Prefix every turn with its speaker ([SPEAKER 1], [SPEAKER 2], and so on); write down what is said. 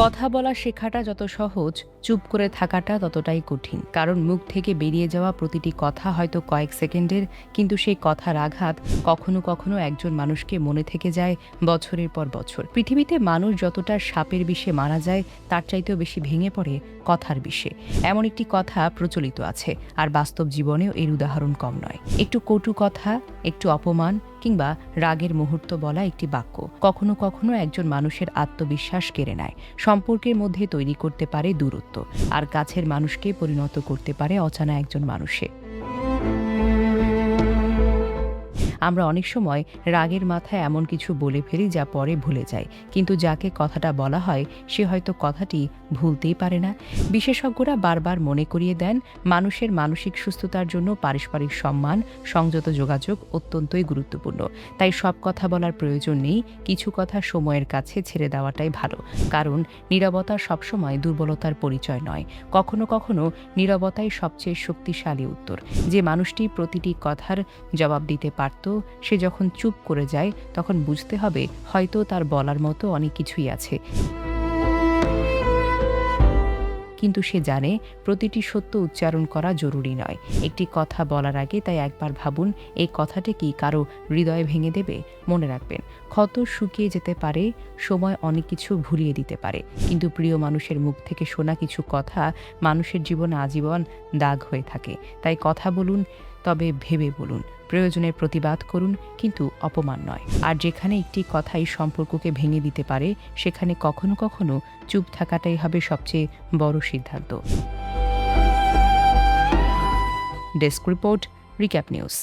[SPEAKER 1] কথা বলা শেখাটা যত সহজ, চুপ করে থাকাটা ততটাই কঠিন। কারণ মুখ থেকে বেরিয়ে যাওয়া প্রতিটি কথা হয়তো কয়েক সেকেন্ডের, কিন্তু সেই কথার আঘাত কখনো কখনো একজন মানুষকে মনে থেকে যায় বছরের পর বছর। পৃথিবীতে মানুষ যতটা সাপের বিষে মারা যায়, তার চাইতেও বেশি ভেঙে পড়ে কথার বিষে। এমন একটি কথা প্রচলিত আছে, আর বাস্তব জীবনেও এর উদাহরণ কম নয়। একটু কটু কথা, একটু অপমান কিংবা রাগের মুহূর্ত বলা একটি বাক্য কখনো কখনো একজন মানুষের আত্মবিশ্বাস কেড়ে নেয়, সম্পর্কের মধ্যে তৈরি করতে পারে দূরত্ব, আর কাছের মানুষকে পরিণত করতে পারে অজানা একজন মানুষে। আমরা অনেক সময় রাগের মাথায় এমন কিছু বলে ফেলি যা পরে ভুলে যায়, কিন্তু যাকে কথাটা বলা হয় সে হয়তো কথাটি ভুলতেই পারে না। বিশেষজ্ঞরা বারবার মনে করিয়ে দেন, মানুষের মানসিক সুস্থতার জন্য পারস্পরিক সম্মান, সংযত যোগাযোগ অত্যন্তই গুরুত্বপূর্ণ। তাই সব কথা বলার প্রয়োজন নেই, কিছু কথা সময়ের কাছে ছেড়ে দেওয়াটাই ভালো। কারণ নীরবতা সবসময় দুর্বলতার পরিচয় নয়, কখনো কখনো নীরবতাই সবচেয়ে শক্তিশালী উত্তর। যে মানুষটি প্রতিটি কথার জবাব দিতে পারত, সে যখন চুপ করে যায় তখন বুঝতে হবে হয়তো তার বলার মতো অনেক কিছুই আছে, কিন্তু সে জানে প্রতিটি সত্য উচ্চারণ করা জরুরি নয়। একটি কথা বলার আগে তাই একবার ভাবুন, এই কথাটি কি কারো হৃদয় ভেঙে দেবে? মনে রাখবেন, ক্ষত শুকিয়ে যেতে পারে, সময় অনেক কিছু ভুলিয়ে দিতে পারে, কিন্তু প্রিয় মানুষের মুখ থেকে শোনা কিছু কথা মানুষের জীবনে আজীবন দাগ হয়ে থাকে। তাই কথা বলুন, তবে ভেবে বলুন। প্রয়োজনে প্রতিবাদ করুন, কিন্তু অপমান নয়। আর যেখানে একটি কথাই সম্পর্ককে ভেঙে দিতে পারে, সেখানে কখনো কখনো চুপ থাকাটাই হবে সবচেয়ে বড় সিদ্ধান্ত। Desk report, recap news.